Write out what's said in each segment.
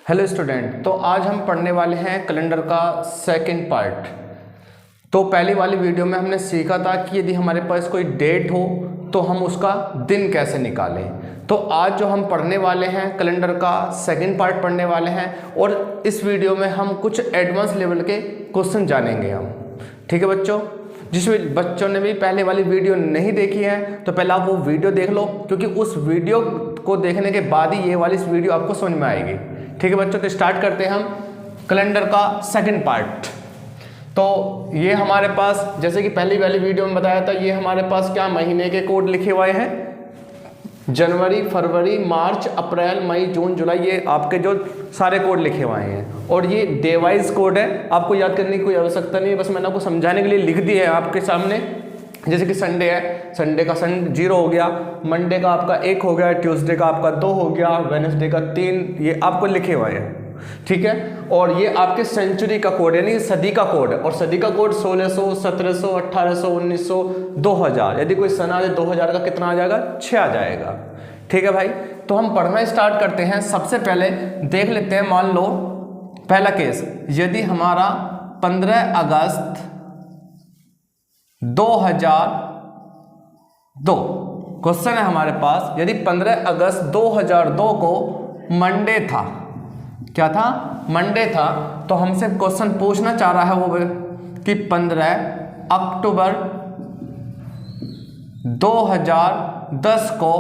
Hello student, तो आज हम पढ़ने वाले हैं कैलेंडर का सेकंड पार्ट। तो पहली वाली वीडियो में हमने सीखा था कि यदि हमारे पास कोई डेट हो तो हम उसका दिन कैसे निकालें। तो आज जो हम पढ़ने वाले हैं कैलेंडर का सेकंड पार्ट पढ़ने वाले हैं और इस वीडियो में हम कुछ एडवांस लेवल के क्वेश्चन जानेंगे हम। ठीक है बच्चों, जिस बच्चों ने भी पहले वाली वीडियो नहीं देखी है तो पहले आप वो वीडियो देख लो, क्योंकि उस वीडियो को देखने के बाद ही ये वाली वीडियो आपको समझ में आएगी। ठीक है बच्चों, तो स्टार्ट करते हैं हम कैलेंडर का सेकंड पार्ट। तो ये हमारे पास, जैसे कि पहली वाली वीडियो में बताया था, ये हमारे पास क्या महीने के कोड लिखे हुए हैं, जनवरी, फरवरी, मार्च, अप्रैल, मई, जून, जुलाई, ये आपके जो सारे कोड लिखे हुए हैं। और ये डे वाइज कोड है, आपको याद करने की कोई आवश्यकता नहीं है, बस मैंने आपको समझाने के लिए लिख दी है आपके सामने। जैसे कि संडे है, संडे का 0 हो गया, मंडे का आपका 1 हो गया, ट्यूसडे का आपका 2 हो गया, वेडनेसडे का 3, ये आपको लिखे हुए हैं। ठीक है, और ये आपके सेंचुरी का कोड यानी सदी का कोड है, और सदी का कोड 1600, 1700, 1800, 1900, 2000। यदि कोई सन आ जाए 2000 का कितना आ जाएगा? 6 आ जाएगा। ठीक है भाई, तो हम पढ़ना स्टार्ट करते हैं। सबसे पहले देख लेते हैं, मान लो पहला केस, यदि हमारा 15 अगस्त 2002 क्वेश्चन है हमारे पास, यदि 15 अगस्त 2002 को मंडे था, क्या था? मंडे था, तो हमसे क्वेश्चन पूछना चाह रहा है वो कि 15 अक्टूबर 2010 को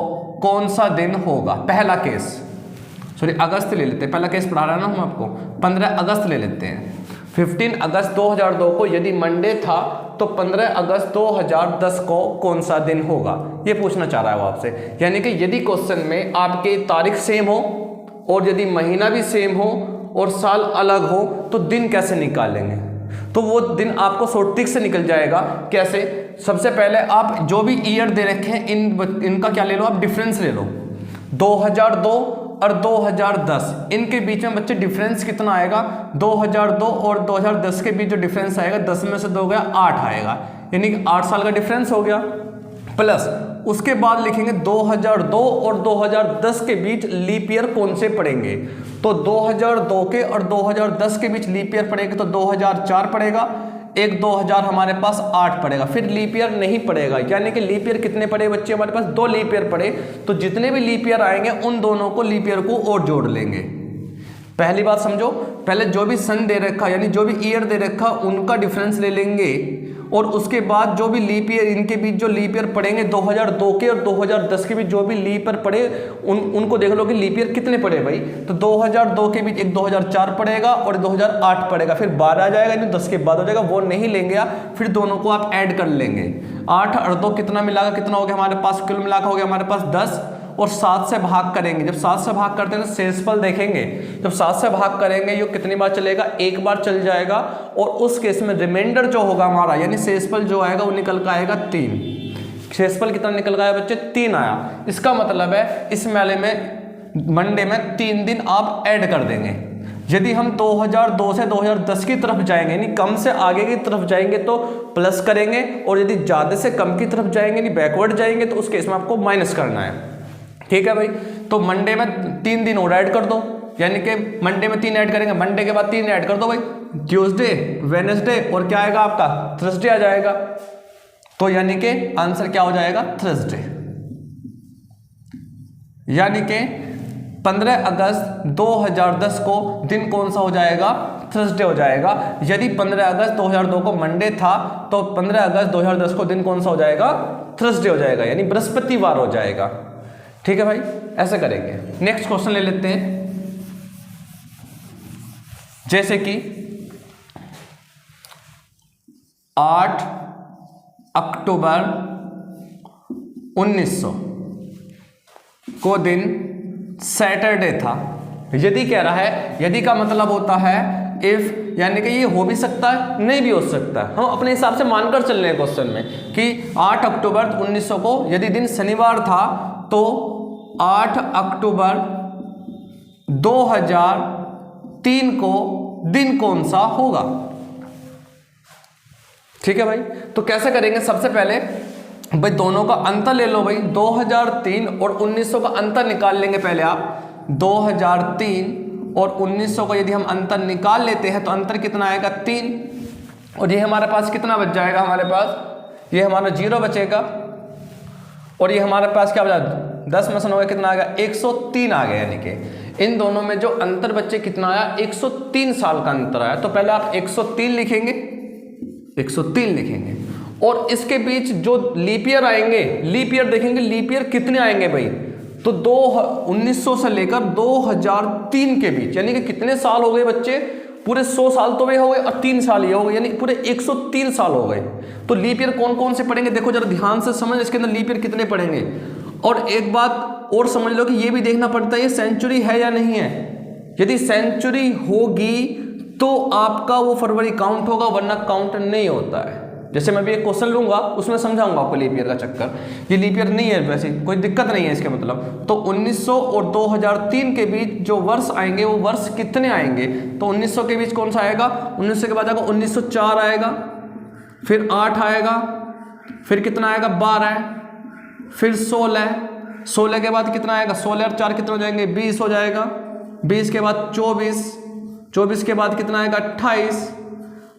कौन सा दिन होगा। पहला केस, सॉरी अगस्त ले लेते हैं, पहला केस पढ़ा रहा है ना हम आपको, 15 अगस्त ले लेते हैं। 15 अगस्त 2002 को यदि मंडे था तो 15 अगस्त 2010 को कौन सा दिन होगा, ये पूछना चाह रहा है वो आपसे। यानी कि यदि क्वेश्चन में आपके तारीख सेम हो और यदि महीना भी सेम हो और साल अलग हो तो दिन कैसे निकालेंगे, तो वो दिन आपको शॉर्ट ट्रिक से निकल जाएगा। कैसे? सबसे पहले आप जो भी ईयर दे रखे हैं इनका क्या ले लो, आप डिफरेंस ले लो। 2002 और 2010 इनके बीच में बच्चे डिफरेंस कितना आएगा? 2002 और 2010 के बीच जो डिफरेंस आएगा, 10 में से 2 गया 8 आएगा, यानी कि 8 साल का डिफरेंस हो गया। प्लस उसके बाद लिखेंगे 2002 और 2010 के बीच लीप ईयर कौन से पड़ेंगे, तो 2002 के और 2010 के बीच लीप ईयर पड़ेगा तो 2004 पड़ेगा, एक 2000 हमारे पास 8 पड़ेगा, फिर लीप ईयर नहीं पड़ेगा। यानी कि लीप ईयर कितने पड़े बच्चे? हमारे पास 2 लीप ईयर पड़े, तो जितने भी लीप ईयर आएंगे उन दोनों को लीप ईयर को और जोड़ लेंगे। पहली बात समझो, पहले जो भी सन दे रखा यानी जो भी ईयर दे रखा उनका डिफरेंस ले लेंगे, और उसके बाद जो भी लीप ईयर, इनके बीच जो लीप ईयर पड़ेंगे 2002 के और 2010 के बीच जो भी लीप ईयर पड़े उनको देख लो कि लीप ईयर कितने पड़े भाई, तो 2002 के बीच एक 2004 पड़ेगा और 2008 पड़ेगा, फिर 12 आ जाएगा, यानी 10 के बाद हो जाएगा, वो नहीं लेंगे आप, फिर दोनों को आप ऐड कर लेंगे। 8 और 2 कितना मिलागा, कितना हो गया हमारे पास? कुल मिला हो गया हमारे पास 10, और 7 से भाग करेंगे। जब 7 से भाग करते हैं तो शेषफल देखेंगे, जब 7 से भाग करेंगे ये कितनी बार चलेगा? एक बार चल जाएगा, और उस केस में रिमाइंडर जो होगा हमारा यानी शेषफल जो आएगा वो निकल कर आएगा 3। शेषफल कितना निकल गया बच्चे? 3 आया। इसका मतलब है इस मेले में मंडे में 3 दिन आप ऐड कर देंगे। यदि हम 2002 से 2010 की तरफ जाएंगे यानी कम से आगे की तरफ जाएंगे तो प्लस करेंगे, और यदि ज़्यादा से कम की तरफ जाएंगे यानी बैकवर्ड जाएंगे तो उस केस में आपको माइनस करना है। ठीक है भाई, तो मंडे में 3 दिन और ऐड कर दो, यानी कि मंडे में 3 ऐड करेंगे, मंडे के बाद 3 ऐड कर दो भाई, ट्यूसडे, वेडनेसडे और क्या आएगा आपका? थर्सडे आ जाएगा। तो यानी कि आंसर क्या हो जाएगा? थर्सडे। यानी कि 15 अगस्त 2010 को दिन कौन सा हो जाएगा? थर्सडे हो जाएगा। यदि 15 अगस्त 2002 को मंडे था तो 15 अगस्त 2010 को दिन कौन सा हो जाएगा? थर्सडे हो जाएगा, यानी बृहस्पतिवार हो जाएगा। ठीक है भाई, ऐसे करेंगे। नेक्स्ट क्वेश्चन ले लेते हैं, जैसे कि 8 अक्टूबर 1900 को दिन सैटरडे था। यदि कह रहा है, यदि का मतलब होता है इफ, यानी कि ये हो भी सकता है नहीं भी हो सकता है, हम अपने हिसाब से मानकर चल रहे हैं क्वेश्चन में कि 8 अक्टूबर 1900 को यदि दिन शनिवार था तो 8 अक्टूबर 2003 को दिन कौन सा होगा। ठीक है भाई, तो कैसे करेंगे? सबसे पहले भाई दोनों का अंतर ले लो भाई, 2003 और 1900 का अंतर निकाल लेंगे पहले आप। 2003 और 1900 का यदि हम अंतर निकाल लेते हैं तो अंतर कितना आएगा 3, और ये हमारे पास कितना बच जाएगा, हमारे पास ये हमारा 0 बचेगा, और ये हमारे पास क्या बचा 10 में से 9 कितना आ गया 103 आ गया। यानी कि इन दोनों में जो अंतर बच्चे कितना आया 103 साल का अंतर आया। तो पहले आप 103 लिखेंगे, 103 लिखेंगे, और इसके बीच जो लीप ईयर आएंगे, लीप ईयर देखेंगे लीप ईयर कितने आएंगे भाई, तो 1900 से लेकर 2003 के बीच, यानी कि कितने साल हो गए बच्चे, पूरे 100 साल तो वे हो गए और 3 साल ये हो गए, यानी पूरे 103 साल हो गए। तो लीप ईयर कौन कौन से पढ़ेंगे, देखो जरा ध्यान से समझ, इसके अंदर लीप ईयर कितने पढ़ेंगे। और एक बात और समझ लो कि ये भी देखना पड़ता है ये सेंचुरी है या नहीं है। यदि सेंचुरी होगी तो आपका वो फरवरी काउंट होगा, वरना काउंट नहीं होता है। जैसे मैं भी एक क्वेश्चन लूंगा उसमें समझाऊंगा आपको लीप ईयर का चक्कर, ये लीप ईयर नहीं है, वैसे कोई दिक्कत नहीं है इसके मतलब। तो 1900 और 2003 के बीच जो वर्ष आएंगे वो वर्ष कितने आएंगे, तो 1900 के बीच कौन सा आएगा, 1900 के बाद आएगा 1904 आएगा, फिर 8 आएगा, फिर कितना आएगा 12, फिर 16 के बाद कितना आएगा 16 और 4 कितने हो जाएंगे 20 हो जाएगा, 20 के बाद 24 के बाद कितना आएगा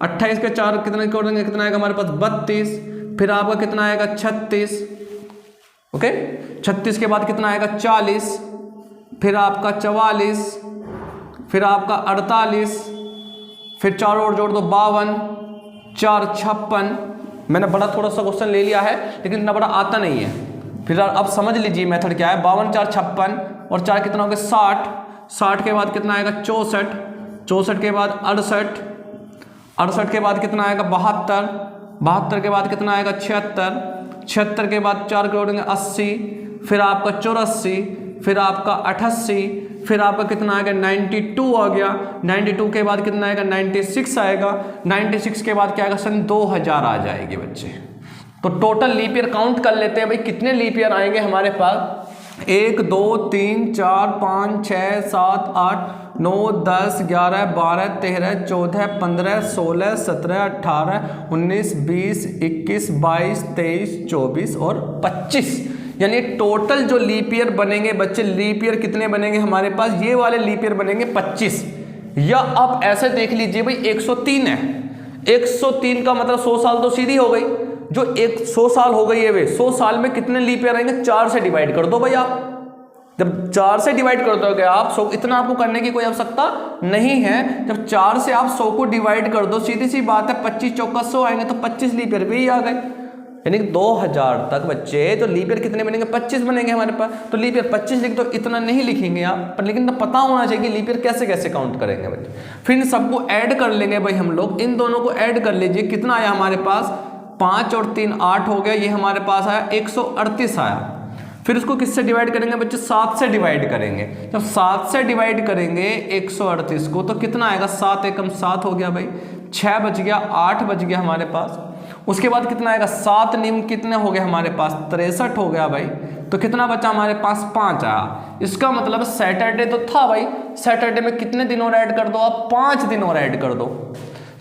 28 के 4 कितने कर देंगे, कितना आएगा हमारे पास 32, फिर आपका कितना आएगा 36, ओके 36 के बाद कितना आएगा 40, फिर आपका 44, फिर आपका 48, फिर 4 और जोड़ दो 52, 4 56। मैंने बड़ा थोड़ा सा क्वेश्चन ले लिया है लेकिन इतना बड़ा आता नहीं है। फिर अब समझ लीजिए मेथड क्या है, 52 4 56 और 4 कितना हो गया 60 के बाद कितना आएगा 64 के बाद 68 के बाद कितना आएगा 72 के बाद कितना आएगा 76 के बाद 4 जोड़ेंगे 80, फिर आपका 84, फिर आपका 88, फिर आपका कितना आएगा 92 आ गया, 92 के बाद कितना आएगा 96 आएगा, 96 के बाद क्या आएगा सन 2000 आ जाएगी बच्चे। तो टोटल लीप ईयर काउंट कर लेते हैं भाई, कितने लीप ईयर आएंगे हमारे पास 1 2 3 4 5 6 7 8 9 10 11 12 13 14 15 16 17 18 19 20 21 22 23 24 और 25, यानी टोटल जो लीप ईयर बनेंगे बच्चे, लीप ईयर कितने बनेंगे हमारे पास, ये वाले लीप ईयर बनेंगे 25। या आप ऐसे देख लीजिए भाई 103 है, 103 का मतलब 100 साल तो सीधी हो गई, जो 100 साल हो गई है वे 100 साल में कितने लीप ईयर आएंगे, 4 से डिवाइड कर दो भाई आप। जब 4 से डिवाइड कर दोगे आप 100, इतना आपको करने की कोई आवश्यकता नहीं है। जब 4 से आप 100 को डिवाइड कर दो, सीधी सी बात है 25 चौका 100 आएंगे तो 25 लीप ईयर भी ही आ गए, यानी 2000 तक बच्चे तो लीप ईयर कितने बनेंगे 25 बनेंगे हमारे पास। तो लीप ईयर 25 लिख दो, इतना नहीं लिखेंगे आप पर, लेकिन तो पता होना चाहिए कि लीप ईयर कैसे कैसे काउंट करेंगे बच्चे। फिर इन सबको ऐड कर लेंगे भाई हम लोग, इन दोनों को ऐड कर लीजिए, कितना आया हमारे पास 5 और 3 8 हो गया, ये हमारे पास आया 138 आया। फिर उसको किससे डिवाइड करेंगे बच्चे, 7 से डिवाइड करेंगे। जब 7 से डिवाइड करेंगे 138 को तो कितना आएगा 7 एकम 7 हो गया भाई, 6 बच गया, 8 बच गया हमारे पास। उसके बाद कितना आएगा 7 नियम कितने हो गए हमारे पास 63 हो गया भाई, तो कितना बचा हमारे पास 5 आया। इसका मतलब सैटरडे तो था भाई, सैटरडे में कितने दिन और ऐड कर दो आप, 5 दिन और ऐड कर दो।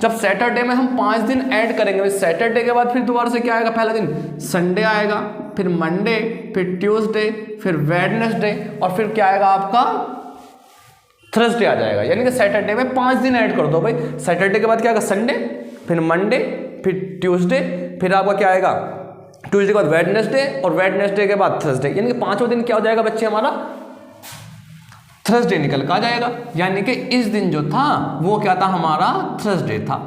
जब सैटरडे में हम 5 दिन ऐड करेंगे, सैटरडे के बाद फिर दोबारा से क्या आएगा, पहला दिन संडे आएगा, फिर मंडे, फिर ट्यूसडे, फिर वेडनेसडे और फिर क्या आएगा आपका थर्सडे आ जाएगा। यानी कि सैटरडे में 5 दिन ऐड कर दो भाई, सैटरडे के बाद क्या आएगा संडे, फिर मंडे, फिर ट्यूसडे, फिर आपका क्या आएगा ट्यूसडे के बाद वेडनेसडे और वेडनेसडे के बाद थर्सडे, यानी कि 5वां दिन क्या हो जाएगा बच्चे हमारा थर्सडे निकल का जाएगा। यानी कि इस दिन जो था वो क्या था हमारा थर्सडे था।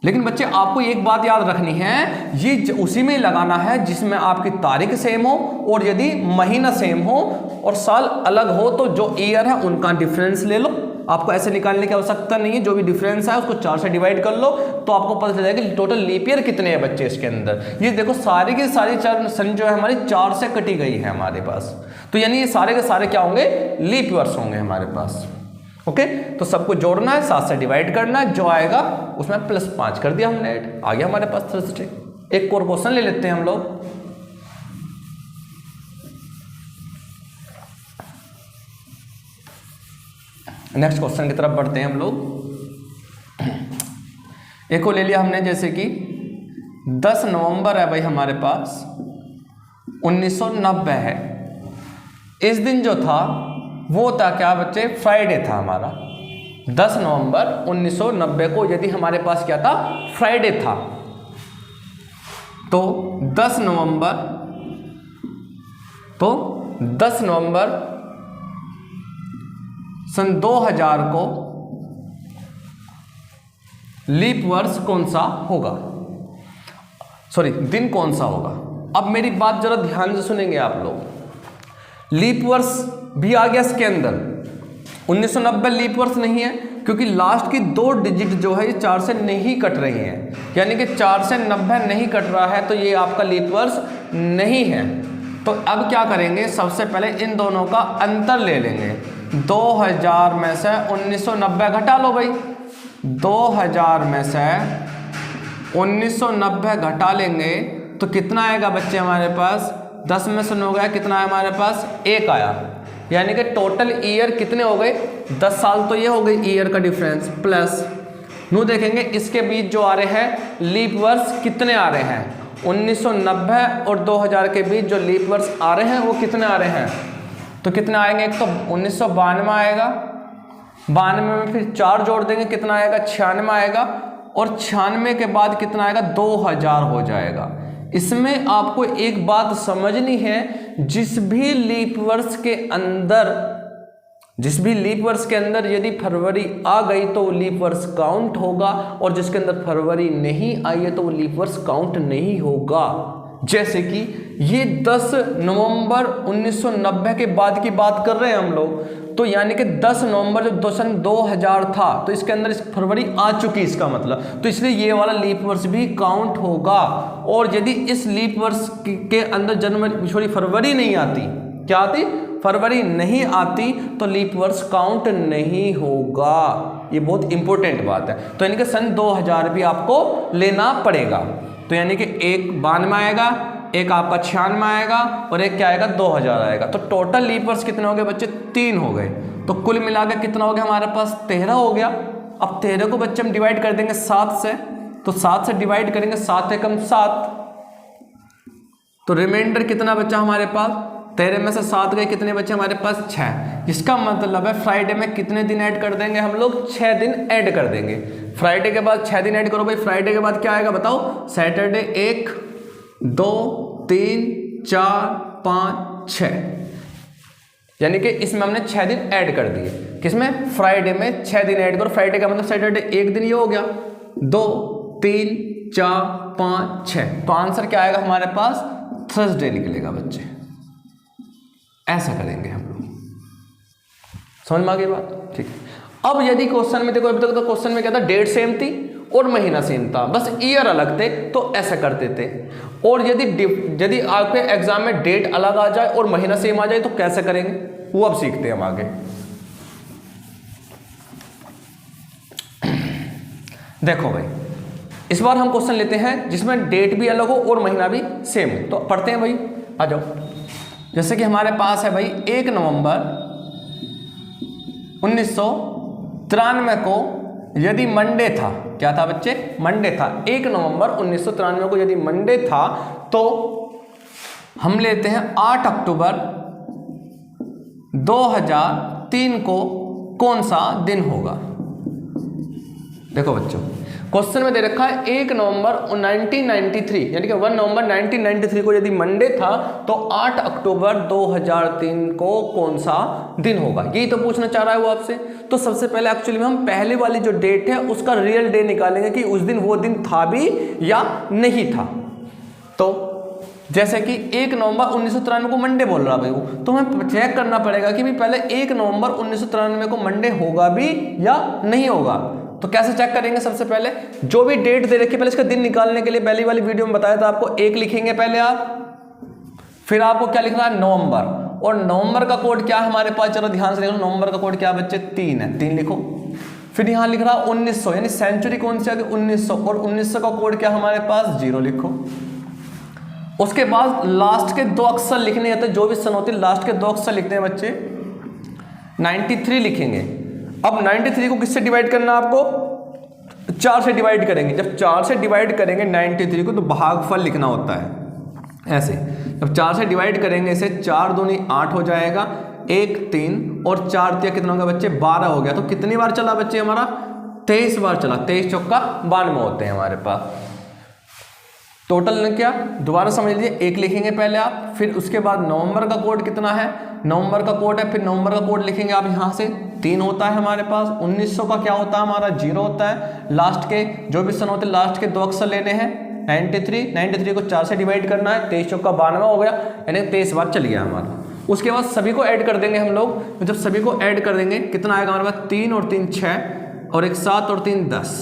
लेकिन बच्चे आपको एक बात याद रखनी है, ये उसी में लगाना है जिसमें आपकी तारीख सेम हो और यदि महीना सेम हो और साल अलग हो तो जो ईयर है उनका डिफरेंस ले लो। आपको ऐसे निकालने की आवश्यकता नहीं है, जो भी डिफरेंस है उसको 4 से डिवाइड कर लो तो आपको पता चल जाएगा कि टोटल लीप ईयर कितने हैं बच्चे इसके अंदर। ये देखो सारी की सारी सन जो है हमारी 4 से कटी गई है हमारे पास, तो यानी ये सारे के सारे क्या होंगे लीप ईयर्स होंगे हमारे पास। ओके, तो सबको जोड़ना है, 7 से डिवाइड करना है, जो आएगा उसमें +5 कर दिया हमने ऐड, आ गया हमारे पास थर्सडे। एक और क्वेश्चन ले लेते हैं हम लोग। नेक्स्ट क्वेश्चन की तरफ बढ़ते हैं हम लोग। एक को ले लिया हमने, जैसे कि 10 नवंबर है भाई हमारे पास, 1990 है। इस दिन जो था वो था क्या बच्चे, फ्राइडे था हमारा। 10 नवंबर 1990 को यदि हमारे पास क्या था, फ्राइडे था, तो 10 नवंबर सन 2000 को लीप वर्ष कौन सा होगा, सॉरी दिन कौन सा होगा। अब मेरी बात जरा ध्यान से सुनेंगे आप लोग। लीप वर्ष भी आ गया इसके अंदर। 1990 लीप वर्ष नहीं है क्योंकि लास्ट की 2 डिजिट जो है ये 4 से नहीं कट रही हैं, यानी कि 4 से 90 नहीं कट रहा है, तो ये आपका लीप वर्ष नहीं है। तो अब क्या करेंगे, सबसे पहले इन दोनों का अंतर ले लेंगे। 2000 में से 1990 घटा लो भाई, 2000 में से 1990 घटा लेंगे तो कितना आएगा बच्चे हमारे पास, 10 में से 9 गया, कितना है हमारे पास, 1 आया। यानी कि टोटल ईयर कितने हो गए, 10 साल तो ये हो गई ईयर का डिफरेंस, प्लस न्यू देखेंगे इसके बीच जो आ रहे हैं लीप वर्ष कितने आ रहे हैं, 1990 और 2000 के बीच जो लीप वर्ष आ रहे हैं वो कितने आ रहे हैं, तो कितने आएंगे, एक तो 1992 आएगा, 92 में फिर 4 जोड़ देंगे, कितना आएगा, 96 आएगा, और 96 के बाद कितना आएगा, 2000 हो जाएगा। इसमें आपको एक बात समझनी है, जिस भी लीप वर्ष के अंदर यदि फरवरी आ गई तो वो लीप वर्ष काउंट होगा, और जिसके अंदर फरवरी नहीं आई है तो वो लीप वर्ष काउंट नहीं होगा। जैसे कि ये 10 नवंबर 1990 के बाद की बात कर रहे हैं हम लोग, तो यानी कि 10 नवंबर जब सन 2000 था तो इसके अंदर इस फरवरी आ चुकी, इसका मतलब, तो इसलिए ये वाला लीप वर्ष भी काउंट होगा। और यदि इस लीप वर्ष के अंदर फरवरी नहीं आती, क्या आती, फरवरी नहीं आती, तो लीप वर्ष काउंट नहीं होगा। ये बहुत इंपॉर्टेंट बात है। तो यानी कि सन 2000 भी आपको लेना पड़ेगा। तो यानी कि एक 92 आएगा, एक आपका 96 आएगा, और एक क्या आएगा, 2000 आएगा। तो टोटल लीप वर्ष कितने हो गए बच्चे, 3 हो गए। तो कुल मिला के कितना हो गया हमारे पास, 13 हो गया। अब 13 को बच्चे हम डिवाइड कर देंगे 7 से, तो 7 से डिवाइड करेंगे, 7 एकम 7, तो रिमाइंडर कितना बचा हमारे पास, 13 में से 7 गए, कितने बचे हमारे पास, 6। इसका मतलब है फ्राइडे में कितने दिन ऐड कर देंगे हम लोग, 6 दिन ऐड कर देंगे। फ्राइडे के बाद 6 दिन ऐड करो भाई, फ्राइडे के बाद क्या आएगा बताओ, सैटरडे 1 2 3 4 5 6, यानी कि इसमें हमने 6 दिन ऐड कर दिए। किसमें, फ्राइडे में 6 दिन ऐड करो। फ्राइडे का मतलब सैटरडे 1 दिन, ये हो गया, 2 3 4 5 6, तो आंसर क्या आएगा हमारे पास, थर्सडे निकलेगा बच्चे। ऐसा करेंगे हम लोग, समझ में आ गई बात, ठीक है। अब यदि क्वेश्चन में देखो, अभी तक तो क्वेश्चन में क्या था, डेट सेम थी और महीना सेम था, बस ईयर अलग थे, तो ऐसा करते थे। और यदि आपके एग्जाम में डेट अलग आ जाए और महीना सेम आ जाए तो कैसे करेंगे, वो अब सीखते हैं हम आगे। देखो भाई, इस बार हम क्वेश्चन लेते हैं जिसमें डेट भी अलग हो और महीना भी सेम हो, तो पढ़ते हैं भाई, आ जाओ। जैसे कि हमारे पास है भाई 1 नवंबर 1993 को यदि मंडे था, क्या था बच्चे, मंडे था। 1 नवंबर 1993 को यदि मंडे था तो हम लेते हैं 8 अक्टूबर 2003 को कौन सा दिन होगा। देखो बच्चों, क्वेश्चन में दे रखा है 1 नवंबर 1993, यानी कि 1 नवंबर 1993 को यदि मंडे था तो 8 अक्टूबर 2003 को कौन सा दिन होगा, यही तो पूछना चाह रहा है वो आपसे। तो सबसे पहले एक्चुअली में हम पहले वाली जो डेट है उसका रियल डे निकालेंगे कि उस दिन वो दिन था भी या नहीं था। तो जैसे कि 1 नवंबर 1993 को मंडे बोल रहा भाई वो, तो हमें चेक करना पड़ेगा कि भाई पहले 1 नवंबर 1993 को मंडे होगा भी या नहीं होगा। तो कैसे चेक करेंगे, सबसे पहले जो भी डेट दे रखी है पहले इसका दिन निकालने के लिए पहली वाली वीडियो में बताया था आपको, 1 लिखेंगे पहले आप, फिर आपको क्या लिखना है, नवंबर। और नवंबर का कोड क्या है हमारे पास, चलो ध्यान से देखो, नवंबर का कोड क्या है बच्चे, 3 है, 3 लिखो। फिर यहां लिख रहा 1900, यानी सेंचुरी कौन सी आ गई, 1900, और 1900 का कोड क्या हमारे पास, 0 लिखो। उसके बाद लास्ट के 2 अक्षर लिखने होते हैं, जो भी सन होती है लास्ट के 2 अक्षर लिखते हैं बच्चे, 93 लिखेंगे। अब 93 को किससे डिवाइड करना है आपको, 4 से डिवाइड करेंगे। जब 4 से डिवाइड करेंगे 93 को तो भागफल लिखना होता है ऐसे। जब 4 से डिवाइड करेंगे इसे, 4 दूनी 8 हो जाएगा, 1 3 और 4 तिया कितना हो गया बच्चे 12 हो गया। तो कितनी बार चला बच्चे हमारा 23 बार चला। 23 चौका 92 होते हैं हमारे पास टोटल ने क्या। दोबारा समझ लीजिए, 1 लिखेंगे पहले आप, फिर उसके बाद नवंबर का कोड कितना है, नवंबर का कोड है, फिर नवंबर का कोड लिखेंगे आप यहाँ से 3 होता है हमारे पास। 1900 का क्या होता है हमारा 0 होता है। लास्ट के जो भी सन होते हैं लास्ट के 2 अक्षर लेने हैं। 93 को 4 से डिवाइड करना है। 23 चौका 92 हो गया, यानी 23 बार चल गया हमारा। उसके बाद सभी को ऐड कर देंगे हम लोग। तो जब सभी को ऐड कर देंगे कितना आएगा हमारे पास 3 और 3 6 और 1 7 और 3 10,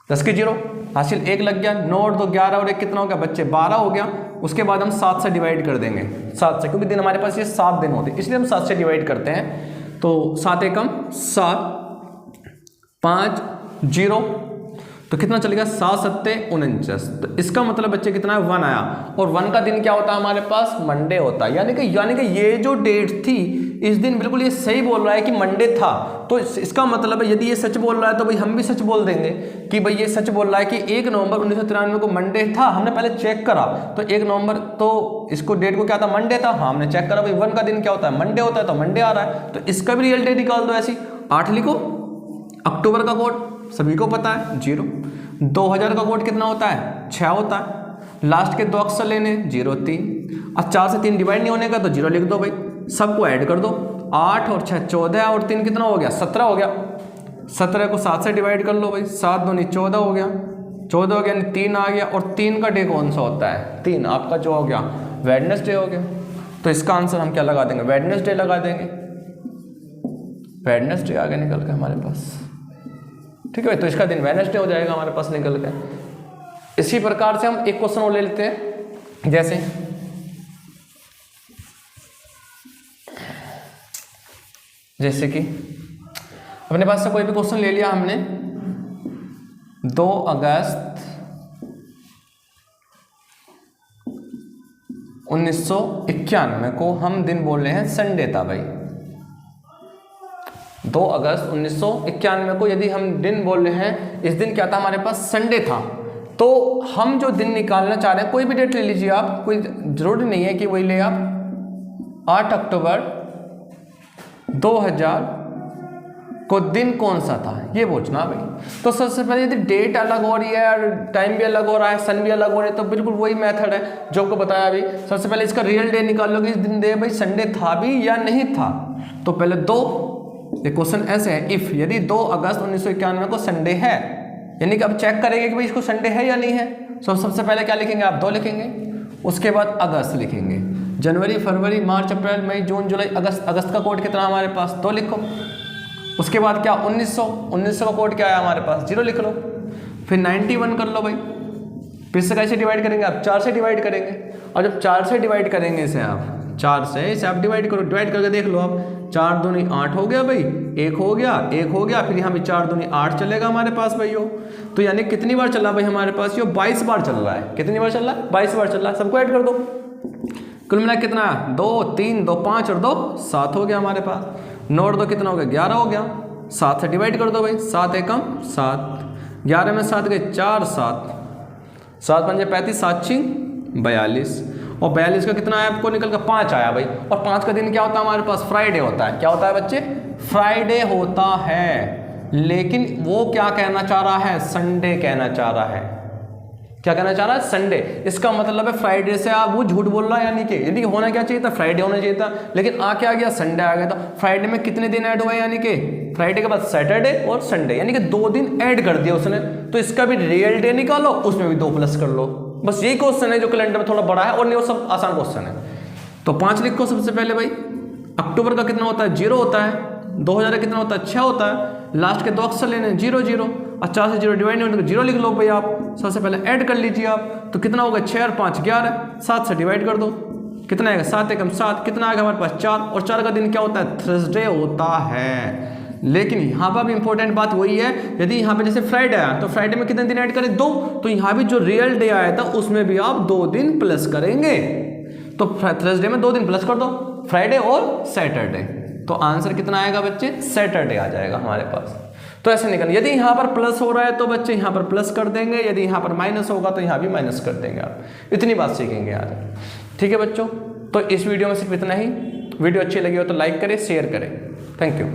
10 के 0 हासिल 1 लग गया। 9 और 2 11 और 1 कितना हो गया बच्चे 12 हो गया। उसके बाद हम 7 से डिवाइड कर देंगे, 7 से, क्योंकि दिन हमारे पास ये 7 दिन होते हैं इसलिए हम 7 से डिवाइड करते हैं। तो 7 एकम 7 5 0, तो कितना चलेगा 7 7 49। तो इसका मतलब बच्चे कितना है 1 आया। और 1 का दिन क्या होता है हमारे पास मंडे होता है। यानी कि ये जो डेट थी इस दिन बिल्कुल ये सही बोल रहा है कि मंडे था। तो इसका मतलब है यदि ये सच बोल रहा है तो भाई हम भी सच बोल देंगे कि भाई ये सच बोल रहा है कि 1 नवंबर 1993 को मंडे था। हमने पहले चेक करा तो 1 नवंबर तो इसको डेट को क्या था मंडे था। हाँ हमने चेक करा भाई 1 का दिन क्या होता है मंडे होता है, तो मंडे आ रहा है। तो इसका भी रियल डेट निकाल दो ऐसी। 8 लिखो। अक्टूबर का कोड सभी को पता है 0। 2000 का कोड कितना होता है 6 होता है। लास्ट के 2 अक्षर लेने 0 3। अब 4 से 3 डिवाइड नहीं होने का तो 0 लिख दो भाई। सबको ऐड कर दो। 8 और 6 14 और 3 कितना हो गया 17 हो गया। 17 को 7 से डिवाइड कर लो भाई। 7 दूनी 14 हो गया। 14 हो गया यानी 3 आ गया। और 3 का डे कौन सा होता है 3 आपका जो हो गया वेडनेसडे हो गया। तो इसका आंसर हम क्या लगा देंगे वेडनेसडे लगा देंगे। वेडनेसडे आगे निकल के हमारे पास, ठीक है भाई। तो इसका दिन वेडनेसडे हो जाएगा हमारे पास निकल के। इसी प्रकार से हम एक क्वेश्चन और ले लेते हैं। जैसे कि अपने पास से कोई भी क्वेश्चन ले लिया हमने। 2 अगस्त 1991 को हम दिन बोल रहे हैं संडे था भाई। 2 अगस्त 1991 को यदि हम दिन बोल रहे हैं, इस दिन क्या था हमारे पास संडे था। तो हम जो दिन निकालना चाह रहे हैं कोई भी डेट ले लीजिए आप, कोई जरूरी नहीं है कि वही ले आप। 8 अक्टूबर 2000 को दिन कौन सा था ये पूछना भाई। तो सबसे पहले यदि डेट अलग हो रही है और टाइम भी अलग हो रहा है, सन भी अलग हो रहा है, तो बिल्कुल वही मेथड है जो आपको बताया अभी। सबसे पहले इसका रियल डे निकाल लो कि इस दिन दे भाई संडे था भी या नहीं था। तो पहले 2, ये क्वेश्चन ऐसे है, इफ यदि 2 अगस्त 1991 को संडे है, यानी कि अब चेक करेंगे कि भाई इसको संडे है या नहीं है। तो सबसे पहले क्या लिखेंगे आप 2 लिखेंगे। उसके बाद अगस्त लिखेंगे। जनवरी फरवरी मार्च अप्रैल मई जून जुलाई अगस्त। अगस्त का कोड कितना हमारे पास 2 लिखो। उसके बाद क्या 1900 का कोड क्या है हमारे पास 0 लिख लो। फिर 91 कर लो भाई। फिर से कैसे डिवाइड करेंगे आप 4 से डिवाइड करेंगे। और जब 4 से डिवाइड करेंगे इसे आप 4 से इसे आप डिवाइड करो। डिवाइड करके देख लो आप 4 दूनी 8 हो गया भाई। 1 हो गया 1 हो गया। फिर यहाँ पे 4 दूनी 8 चलेगा हमारे पास भाई। तो यानी कितनी बार चल रहा भाई हमारे पास ये 22 बार चल रहा है। कितनी बार चल रहा है 22 बार चल रहा है। सबको ऐड कर दो। कुल मिला कितना 2 3 2 5 और 2 7 हो गया हमारे पास। 9 और 2 कितना हो गया 11 हो गया। 7 से डिवाइड कर दो भाई। 7 एकम 7। 11 में 7 गए 4 7 7 पंजे 35 7 छिंग 42। और 42 का कितना आया आपको निकल कर 5 आया भाई। और 5 का दिन क्या होता है हमारे पास फ्राइडे होता है। क्या होता है बच्चे फ्राइडे होता है। लेकिन वो क्या कहना चाह रहा है संडे कहना चाह रहा है। क्या कहना चाह रहा है संडे। इसका मतलब है फ्राइडे से आप वो झूठ बोल रहा है। यानी कि यदि होना क्या चाहिए था फ्राइडे होना चाहिए था, लेकिन आ क्या गया संडे आ गया था। फ्राइडे में कितने दिन ऐड हुए यानी कि फ्राइडे के बाद सैटरडे और संडे, यानी कि 2 दिन ऐड कर दिया उसने। तो इसका भी रियल डे निकालो, उसमें भी 2 प्लस कर लो। बस यही क्वेश्चन है जो कैलेंडर में थोड़ा बड़ा है और नहीं वो सब आसान क्वेश्चन है। तो 5 लिखो सबसे पहले भाई। अक्टूबर का कितना होता है 0 होता है। 2000 का कितना होता है 6 होता है। लास्ट के 2 अक्षर लेने 0 0। 4 से 0 डिवाइड नहीं होने 0 लिख लो भाई आप। सबसे पहले ऐड कर लीजिए आप। तो कितना होगा 6 और 5 11। 7 से डिवाइड कर दो कितना आएगा 7 एकम 7। कितना आएगा हमारे पास 4। और 4 का दिन क्या होता है थर्सडे होता है। लेकिन यहाँ पर भी इंपॉर्टेंट बात वही है, यदि यहाँ पे जैसे फ्राइडे आया तो फ्राइडे में कितने दिन ऐड करें 2। तो यहाँ भी जो रियल डे आया था उसमें भी आप 2 दिन प्लस करेंगे। तो थर्सडे में 2 दिन प्लस कर दो फ्राइडे और सैटरडे। तो आंसर कितना आएगा बच्चे सैटरडे आ जाएगा हमारे पास। तो ऐसे निकल। यदि यहाँ पर प्लस हो रहा है तो बच्चे यहाँ पर प्लस कर देंगे, यदि यहाँ पर माइनस होगा तो यहाँ भी माइनस कर देंगे। आप इतनी बात सीखेंगे आज। ठीक है बच्चों, तो इस वीडियो में सिर्फ इतना ही। वीडियो अच्छी लगी हो तो लाइक करें, शेयर करें। Thank you.